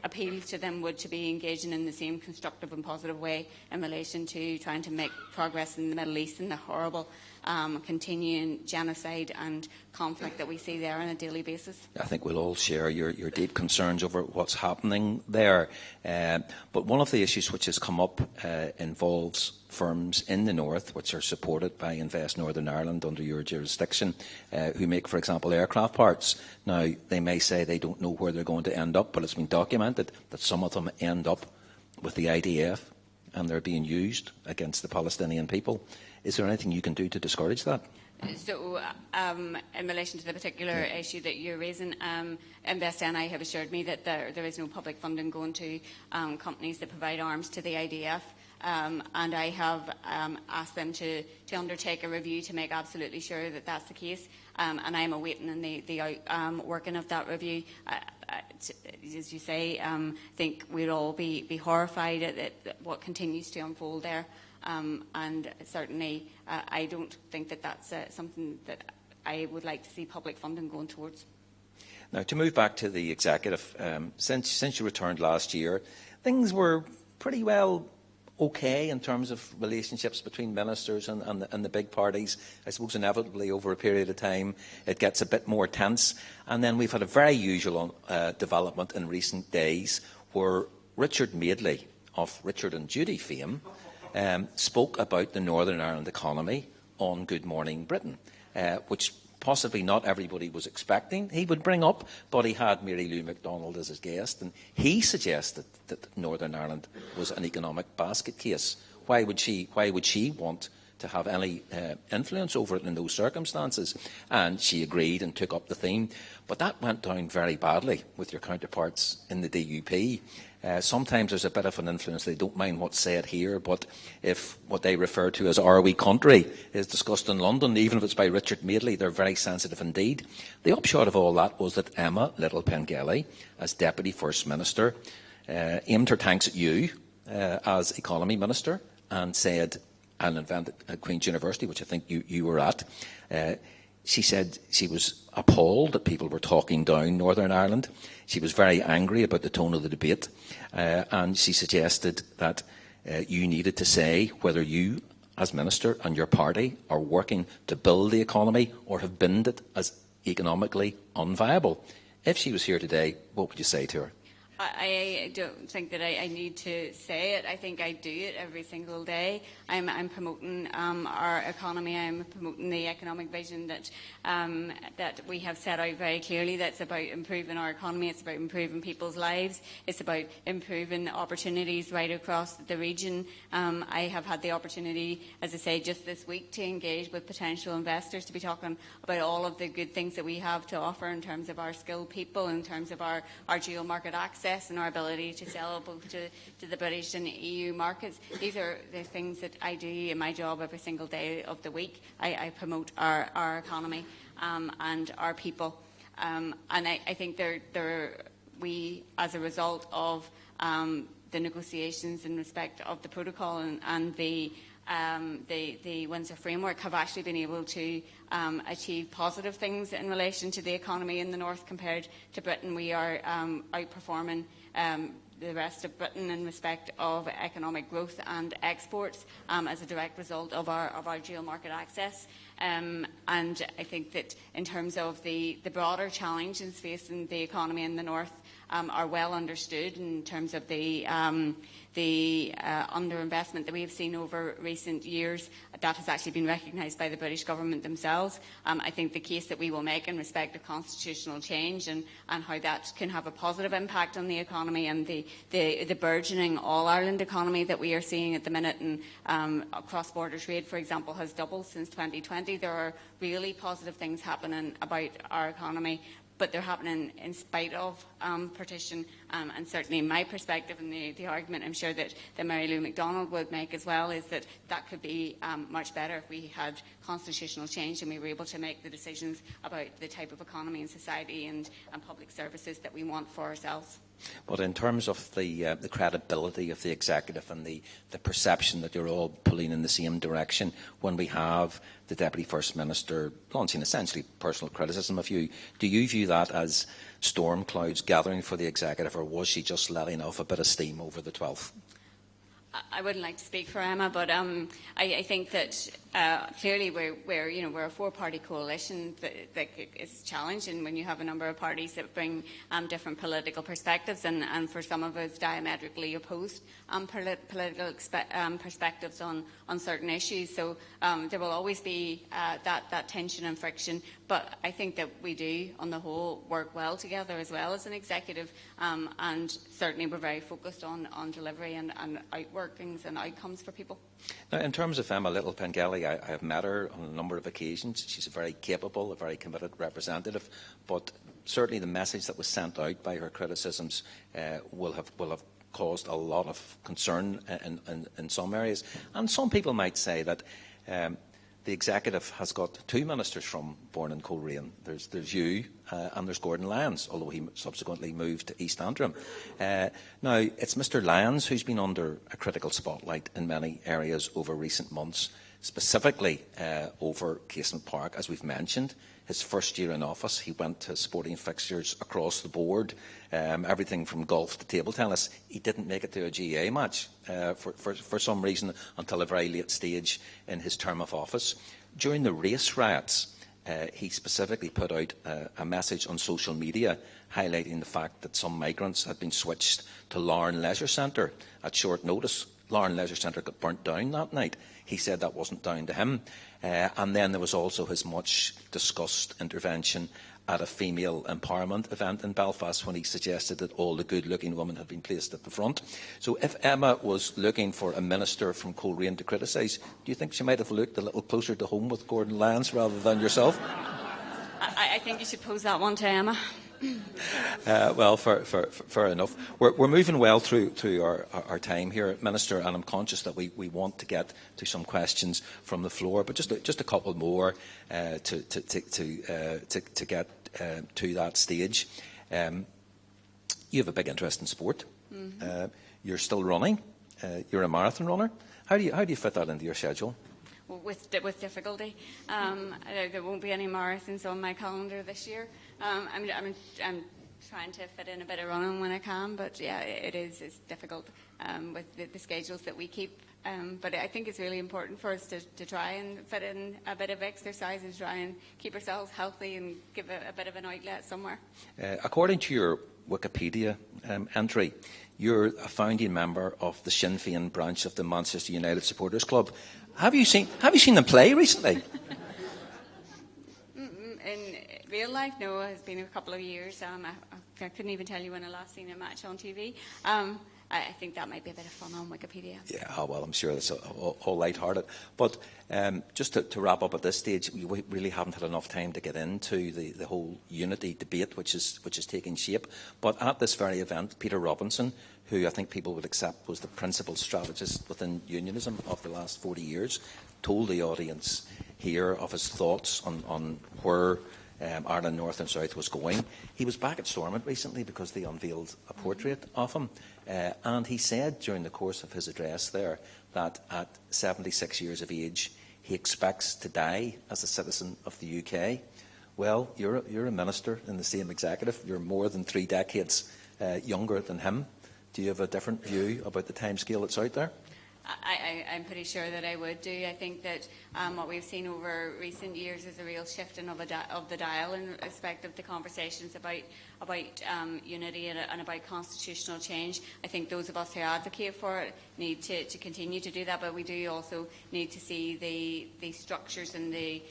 appeal to them would to be engaging in the same constructive and positive way in relation to trying to make progress in the Middle East and the horrible continuing genocide and conflict that we see there on a daily basis. I think we'll all share your deep concerns over what's happening there. But one of the issues which has come up involves firms in the north which are supported by Invest Northern Ireland under your jurisdiction, who make, for example, aircraft parts. Now, they may say they don't know where they're going to end up, but it's been documented that some of them end up with the IDF and they're being used against the Palestinian people. Is there anything you can do to discourage that? So, in relation to the particular issue that you're raising, Invest NI have assured me that there is no public funding going to companies that provide arms to the IDF. And I have asked them to undertake a review to make absolutely sure that that's the case. And I'm awaiting the working of that review. As you say, I think we'd all be horrified at what continues to unfold there. And certainly, I don't think that that's something that I would like to see public funding going towards. Now, to move back to the executive, since you returned last year, things were pretty well okay in terms of relationships between ministers and the big parties. I suppose inevitably over a period of time it gets a bit more tense. And then we've had a very usual development in recent days where Richard Madeley of Richard and Judy fame spoke about the Northern Ireland economy on Good Morning Britain, which possibly not everybody was expecting he would bring up, but he had Mary Lou MacDonald as his guest, and he suggested that Northern Ireland was an economic basket case. Why would she want to have any influence over it in those circumstances? And she agreed and took up the theme. But that went down very badly with your counterparts in the DUP. Sometimes there's a bit of an influence. They don't mind what's said here, but if what they refer to as "Are we country" is discussed in London, even if it's by Richard Madeley, they're very sensitive indeed. The upshot of all that was that Emma Little Pengelly, as Deputy First Minister, aimed her tanks at you as Economy Minister and said, and invented at Queen's University, which I think you were at, she said she was appalled that people were talking down Northern Ireland. She was very angry about the tone of the debate, and she suggested that you needed to say whether you, as Minister, and your party are working to build the economy or have binned it as economically unviable. If she was here today, what would you say to her? I don't think that I need to say it. I think I do it every single day. I'm promoting our economy. I'm promoting the economic vision that we have set out very clearly. That's about improving our economy. It's about improving people's lives. It's about improving opportunities right across the region. I have had the opportunity, as I say, just this week to engage with potential investors to be talking about all of the good things that we have to offer in terms of our skilled people, in terms of our dual market access, and our ability to sell both to the British and EU markets. These are the things that I do in my job every single day of the week. I promote our economy and our people. And I think we, as a result of the negotiations in respect of the protocol and the Windsor framework, have actually been able to achieve positive things in relation to the economy in the north compared to Britain. We are outperforming the rest of Britain in respect of economic growth and exports as a direct result of our dual market access. And I think that in terms of the broader challenges facing the economy in the north are well understood in terms of the underinvestment that we have seen over recent years. That has actually been recognised by the British government themselves. I think the case that we will make in respect of constitutional change and how that can have a positive impact on the economy and the burgeoning all-Ireland economy that we are seeing at the minute, and cross-border trade, for example, has doubled since 2020. There are really positive things happening about our economy, but they're happening in spite of partition. And certainly my perspective and the argument I'm sure that Mary Lou MacDonald would make as well is that could be much better if we had constitutional change and we were able to make the decisions about the type of economy and society and public services that we want for ourselves. But in terms of the credibility of the executive and the perception that you're all pulling in the same direction, when we have the Deputy First Minister launching essentially personal criticism of you, do you view that as storm clouds gathering for the executive, or was she just letting off a bit of steam over the 12th? I wouldn't like to speak for Emma, but I think that clearly we're a four-party coalition that is challenging when you have a number of parties that bring different political perspectives, and for some of us diametrically opposed political perspectives on certain issues. So there will always be that tension and friction. But I think that we do, on the whole, work well together as well as an executive, and certainly we're very focused on delivery and outworkings and outcomes for people. Now, in terms of Emma Little Pengelly, I have met her on a number of occasions. She's a very capable, a very committed representative, but certainly the message that was sent out by her criticisms will have caused a lot of concern in some areas. And some people might say that the executive has got two ministers from Born and Coleraine. There's you and there's Gordon Lyons, although he subsequently moved to East Antrim. Now, it's Mr Lyons who's been under a critical spotlight in many areas over recent months, specifically over Casement Park, as we've mentioned. His first year in office, he went to sporting fixtures across the board, everything from golf to table tennis. He didn't make it to a GAA match for some reason until a very late stage in his term of office. During the race riots, he specifically put out a message on social media highlighting the fact that some migrants had been switched to Larne Leisure Centre at short notice. Larne Leisure Centre got burnt down that night. He said that wasn't down to him. And then there was also his much discussed intervention at a female empowerment event in Belfast when he suggested that all the good-looking women had been placed at the front. So if Emma was looking for a minister from Coleraine to criticise, do you think she might have looked a little closer to home with Gordon Lyons rather than yourself? I think you should pose that one to Emma. Well, fair enough. We're moving well through our time here, Minister, and I'm conscious that we want to get to some questions from the floor, but just a couple more to get to that stage. You have a big interest in sport. Mm-hmm. You're still running. You're a marathon runner. How do you fit that into your schedule? Well, with difficulty. There won't be any marathons on my calendar this year. I'm trying to fit in a bit of running when I can, but yeah, it's difficult with the schedules that we keep. But I think it's really important for us to try and fit in a bit of exercise and try and keep ourselves healthy and give a bit of an outlet somewhere. According to your Wikipedia entry, you're a founding member of the Sinn Féin branch of the Manchester United Supporters Club. Have you seen them play recently? In real life, no. It's been a couple of years. I couldn't even tell you when I last seen a match on TV. I think that might be a bit of fun on Wikipedia. Yeah, well, I'm sure that's all light-hearted. But just to wrap up at this stage, we really haven't had enough time to get into the whole unity debate, which is taking shape. But at this very event, Peter Robinson, who I think people would accept was the principal strategist within unionism of the last 40 years, told the audience here of his thoughts on where Ireland North and South was going. He was back at Stormont recently because they unveiled a portrait of him. And he said during the course of his address there that at 76 years of age, he expects to die as a citizen of the UK. Well, you're a minister in the same executive. You're more than 3 decades younger than him. Do you have a different view about the timescale that's out there? I'm pretty sure that I would do. I think that what we've seen over recent years is a real shifting of the dial in respect of the conversations about unity and about constitutional change. I think those of us who advocate for it need to continue to do that, but we do also need to see the structures and the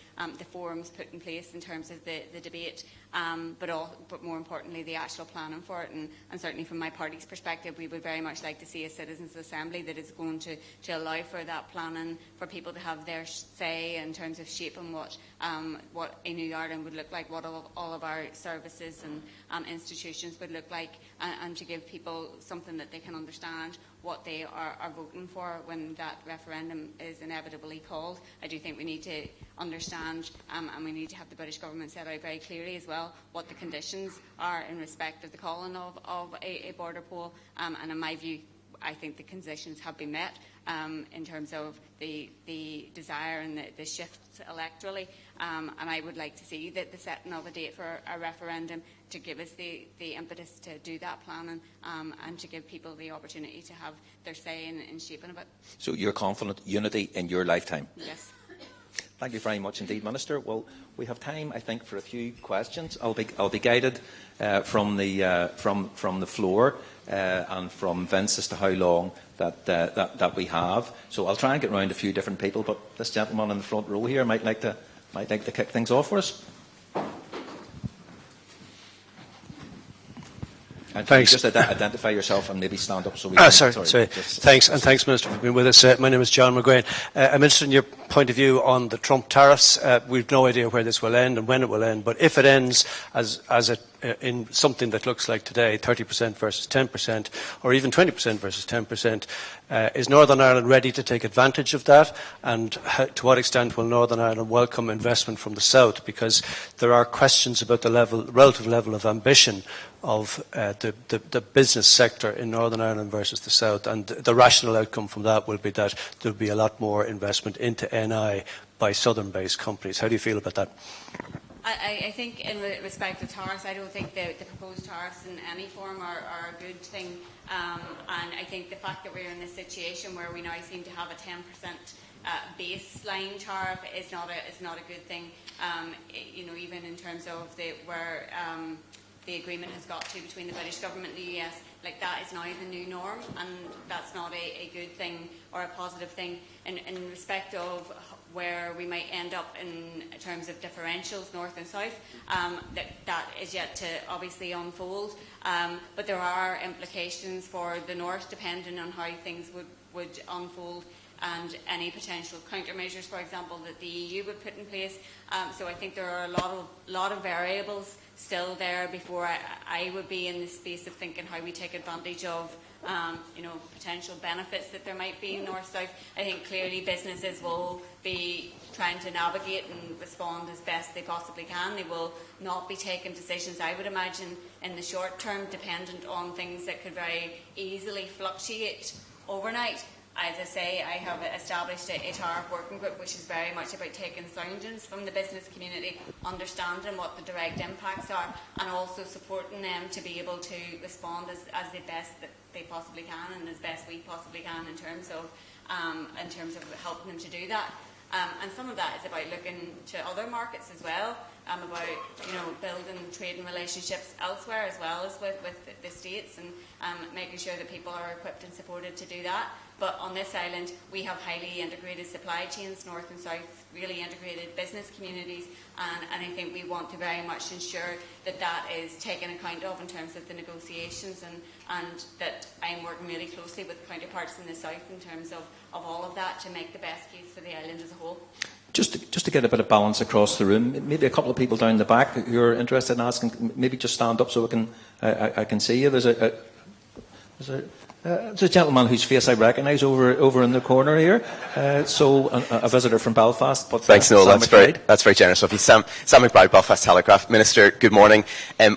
forums put in place in terms of the debate, but more importantly the actual planning for it. And certainly from my party's perspective, we would very much like to see a citizens' assembly that is going to allow for that planning, for people to have their say in terms of shaping what a New Ireland would look like, what all of our services and institutions would look like, and to give people something that they can understand what they are voting for when that referendum is inevitably called. I do think we need to understand, and we need to have the British government set out very clearly as well, what the conditions are in respect of the calling of a border poll, and in my view, I think the conditions have been met in terms of the desire and the shifts electorally, and I would like to see the setting of a date for a referendum to give us the impetus to do that planning, and to give people the opportunity to have their say in shaping of it. So you're confident unity in your lifetime? Yes. Thank you very much indeed, Minister. Well, we have time, I think, for a few questions. I'll be guided from the floor and from Vince as to how long that we have. So I'll try and get round a few different people, but this gentleman in the front row here might like to kick things off for us. And thanks. Just identify yourself and maybe stand up so we can... Sorry. Thanks, and thanks, Minister, for being with us. My name is John McGrain. I'm interested in your point of view on the Trump tariffs. We've no idea where this will end and when it will end, but if it ends in something that looks like today, 30% versus 10%, or even 20% versus 10%, is Northern Ireland ready to take advantage of that? And to what extent will Northern Ireland welcome investment from the South? Because there are questions about the relative level of ambition of the business sector in Northern Ireland versus the South, and the rational outcome from that will be that there will be a lot more investment into NI by Southern-based companies. How do you feel about that? I think in respect of tariffs, I don't think the proposed tariffs in any form are a good thing. And I think the fact that we're in a situation where we now seem to have a 10% baseline tariff is not a good thing. Even in terms of where the agreement has got to between the British government and the US, like that is now the new norm, and that's not a good thing or a positive thing. In respect of where we might end up in terms of differentials, north and south, that is yet to obviously unfold. But there are implications for the north, depending on how things would unfold, and any potential countermeasures, for example, that the EU would put in place. So I think there are a lot of variables still there before I would be in the space of thinking how we take advantage of potential benefits that there might be north-south. I think clearly businesses will be trying to navigate and respond as best they possibly can. They will not be taking decisions, I would imagine, in the short term, dependent on things that could very easily fluctuate overnight. As I say, I have established a tariff working group which is very much about taking soundings from the business community, understanding what the direct impacts are, and also supporting them to be able to respond as the best that they possibly can, and as best we possibly can in terms of helping them to do that. And some of that is about looking to other markets as well, about building trading relationships elsewhere as well as with the States, and making sure that people are equipped and supported to do that. But on this island, we have highly integrated supply chains, north and south, really integrated business communities, and I think we want to very much ensure that is taken account of in terms of the negotiations, and that I'm working really closely with counterparts in the south in terms of all of that to make the best case for the island as a whole. Just to get a bit of balance across the room, maybe a couple of people down the back who are interested in asking, maybe just stand up so I can see you. There's a gentleman whose face I recognise over in the corner here. So a visitor from Belfast. But thanks, Noel. That's very generous of you. Sam McBride, Belfast Telegraph. Minister, good morning.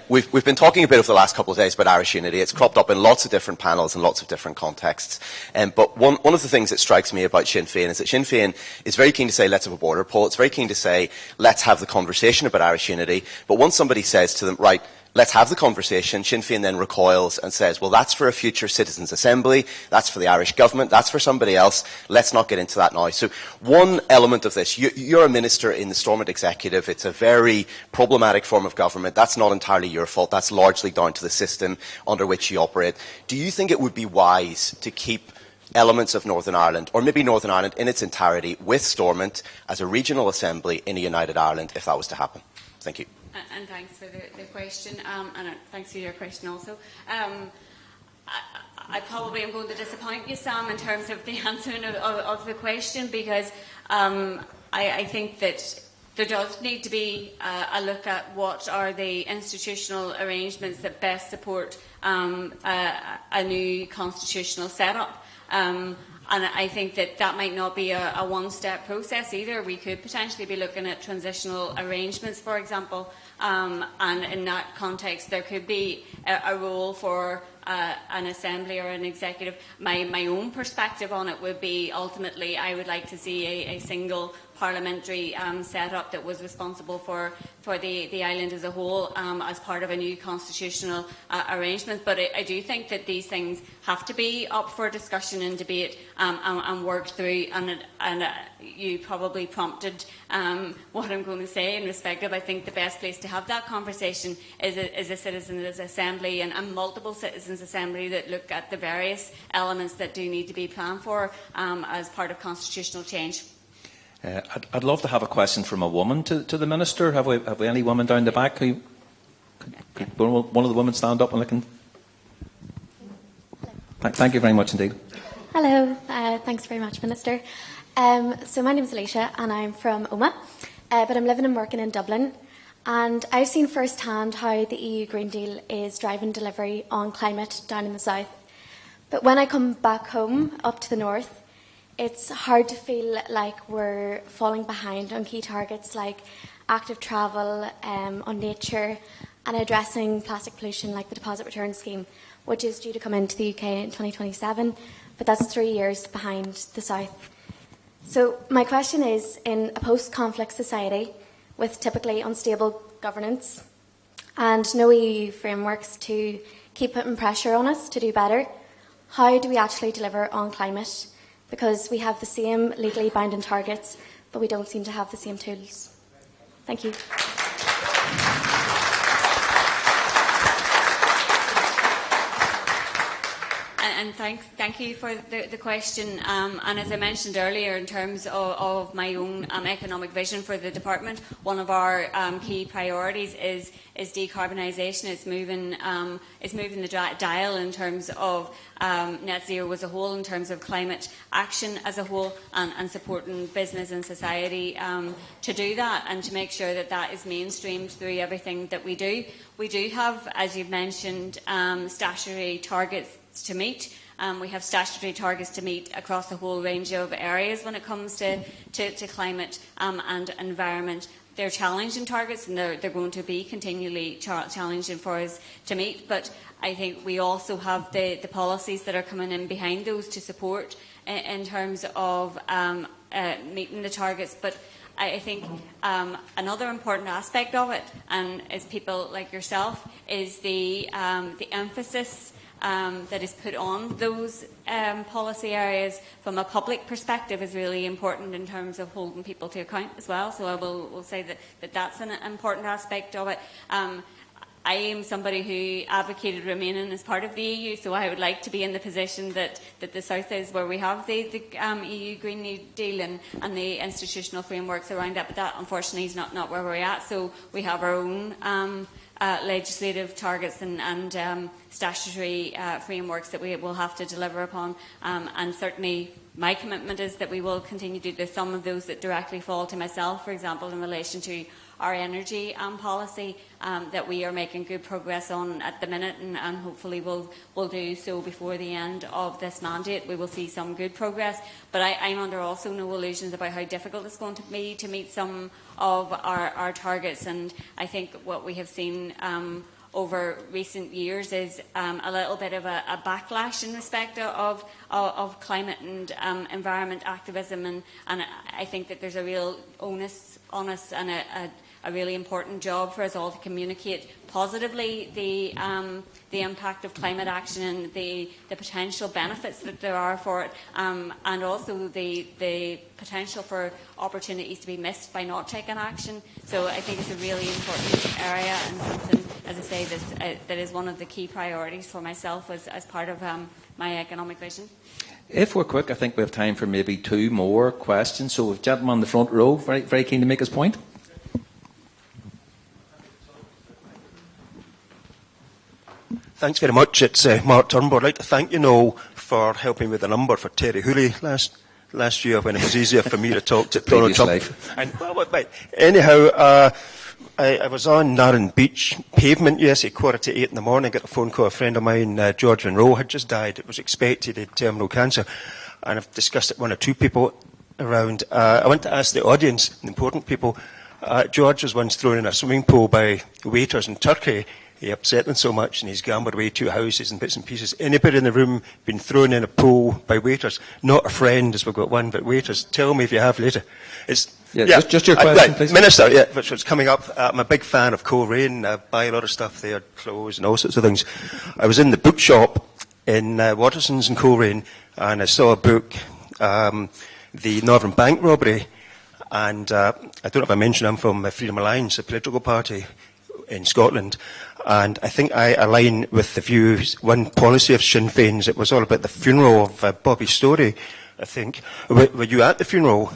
We've been talking a bit over the last couple of days about Irish unity. It's cropped up in lots of different panels and lots of different contexts. But one of the things that strikes me about Sinn Féin is that Sinn Féin is very keen to say, let's have a border poll. It's very keen to say, let's have the conversation about Irish unity. But once somebody says to them, right, let's have the conversation, Sinn Féin then recoils and says, well, that's for a future citizens' assembly, that's for the Irish government, that's for somebody else, let's not get into that now. So one element of this, you're a minister in the Stormont Executive, it's a very problematic form of government, that's not entirely your fault, that's largely down to the system under which you operate. Do you think it would be wise to keep elements of Northern Ireland, or maybe Northern Ireland in its entirety, with Stormont as a regional assembly in a united Ireland if that was to happen? Thank you. And thanks for the question, and thanks for your question also. I probably am going to disappoint you, Sam, in terms of the answering of the question, because I think that there does need to be a look at what are the institutional arrangements that best support a new constitutional setup. And I think that might not be a one-step process either. We could potentially be looking at transitional arrangements, for example, and in that context there could be a role for an assembly or an executive. My own perspective on it would be, ultimately, I would like to see a single parliamentary setup that was responsible for the island as a whole, as part of a new constitutional arrangement. But I do think that these things have to be up for discussion and debate and worked through. And you probably prompted what I'm going to say in respect of, I think the best place to have that conversation is a citizens' assembly and multiple citizens' assembly that look at the various elements that do need to be planned for as part of constitutional change. I'd love to have a question from a woman to the Minister. Have we any women down the back? Could one of the women stand up and look? Thank you very much indeed. Hello, thanks very much, Minister. So my name is Alicia and I'm from Omagh, but I'm living and working in Dublin. And I've seen firsthand how the EU Green Deal is driving delivery on climate down in the south. But when I come back home, up to the north, it's hard to feel like we're falling behind on key targets like active travel, on nature, and addressing plastic pollution like the deposit return scheme, which is due to come into the UK in 2027, but that's 3 years behind the south. So my question is, in a post-conflict society with typically unstable governance and no EU frameworks to keep putting pressure on us to do better, how do we actually deliver on climate? Because we have the same legally binding targets, but we don't seem to have the same tools. Thank you. And thank you for the question. And as I mentioned earlier, in terms of my own economic vision for the department, one of our key priorities is decarbonisation. It's moving the dial in terms of net zero as a whole, in terms of climate action as a whole, and supporting business and society to do that and to make sure that that is mainstreamed through everything that we do. We do have, as you've mentioned, statutory targets to meet. We have statutory targets to meet across a whole range of areas when it comes to climate and environment. They're challenging targets, and they're going to be continually challenging for us to meet. But I think we also have the policies that are coming in behind those to support in terms of meeting the targets. But I think another important aspect of it, and as people like yourself, is the emphasis that is put on those policy areas from a public perspective is really important in terms of holding people to account as well. So I will say that that's an important aspect of it. I am somebody who advocated remaining as part of the EU, so I would like to be in the position that the South is, where we have the EU Green New Deal and the institutional frameworks around that, but that unfortunately is not where we're at. So we have our own legislative targets and statutory frameworks that we will have to deliver upon, and certainly my commitment is that we will continue to do. There's some of those that directly fall to myself, for example, in relation to our energy policy that we are making good progress on at the minute, and hopefully we'll do so before the end of this mandate. We will see some good progress, but I'm under also no illusions about how difficult it's going to be to meet some of our targets. And I think what we have seen over recent years is a little bit of a backlash in respect of climate and environment activism, and I think that there's a real onus on us and a really important job for us all to communicate positively the impact of climate action and the potential benefits that there are for it, and also the potential for opportunities to be missed by not taking action. So I think it's a really important area, and something, as I say, that is one of the key priorities for myself as part of my economic vision. If we're quick, I think we have time for maybe two more questions. So, if gentleman in the front row, very keen to make his point. Thanks very much. It's Mark Turnbull. I'd like to thank you, Noel, for helping with the number for Terry Hooley last year when it was easier for me to talk to Donald Trump. And, anyhow, I was on Narran Beach pavement yesterday, 7:45 in the morning. I got a phone call. A friend of mine, George Monroe, had just died. It was expected he had terminal cancer. And I've discussed it with one or two people around. I want to ask the audience, the important people, George was once thrown in a swimming pool by waiters in Turkey. He upset them so much, and he's gambled away 2 houses and bits and pieces. Anybody in the room been thrown in a pool by waiters? Not a friend, as we've got one, but waiters. Tell me if you have later. Just your question, please. Minister, which was coming up. I'm a big fan of Coleraine. I buy a lot of stuff there, clothes and all sorts of things. I was in the bookshop in Waterson's in Coleraine, and I saw a book, The Northern Bank Robbery, and I don't know if I mentioned I'm from Freedom Alliance, a political party in Scotland, and I think I align with the views, one policy of Sinn Féin's. It was all about the funeral of Bobby Storey, I think. Were you at the funeral?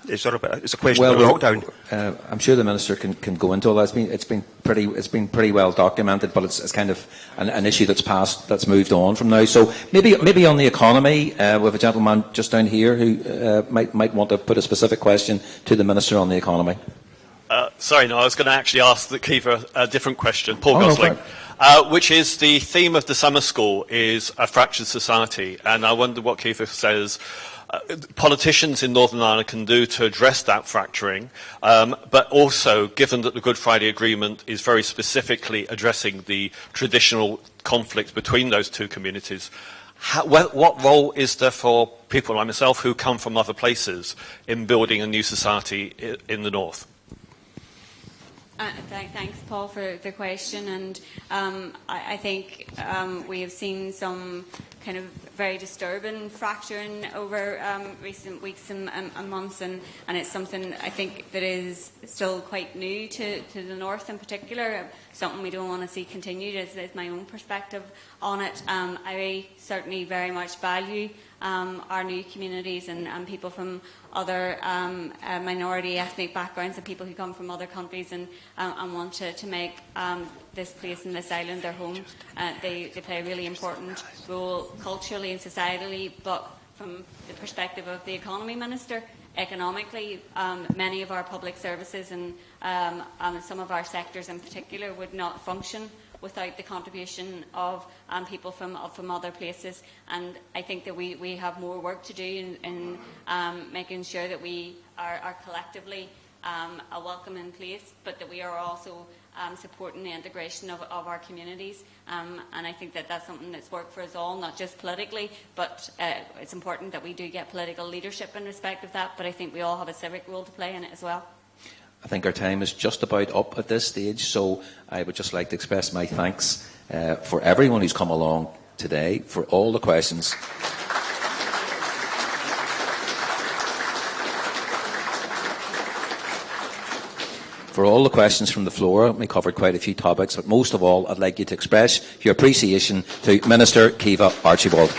It's a question of lockdown. I'm sure the minister can go into all that. It's been pretty well documented, but it's kind of an issue that's moved on from now. So maybe on the economy, we have a gentleman just down here who might want to put a specific question to the minister on the economy. Sorry, no, I was going to actually ask the Kiefer a different question, Paul Gosling, which is the theme of the summer school is a fractured society, and I wonder what Kiefer says politicians in Northern Ireland can do to address that fracturing, but also, given that the Good Friday Agreement is very specifically addressing the traditional conflict between those two communities, what role is there for people like myself who come from other places in building a new society in the north? Thanks, Paul, for the question. And I think we have seen some kind of very disturbing fracturing over recent weeks and months, and it's something I think that is still quite new to the north in particular, something we don't want to see continued, is my own perspective on it. I certainly very much value our new communities and people from other minority ethnic backgrounds and people who come from other countries and want to make this place and this island their home. They play a really important role culturally and societally, but from the perspective of the Economy Minister, economically, many of our public services and some of our sectors in particular would not function without the contribution of people from other places. And I think that we have more work to do in making sure that we are collectively a welcoming place, but that we are also supporting the integration of our communities. And I think that that's something that's worked for us all, not just politically, but it's important that we do get political leadership in respect of that, but I think we all have a civic role to play in it as well. I think our time is just about up at this stage, so I would just like to express my thanks for everyone who's come along today, for all the questions. For all the questions from the floor. We covered quite a few topics, but most of all, I'd like you to express your appreciation to Minister Caoimhe Archibald.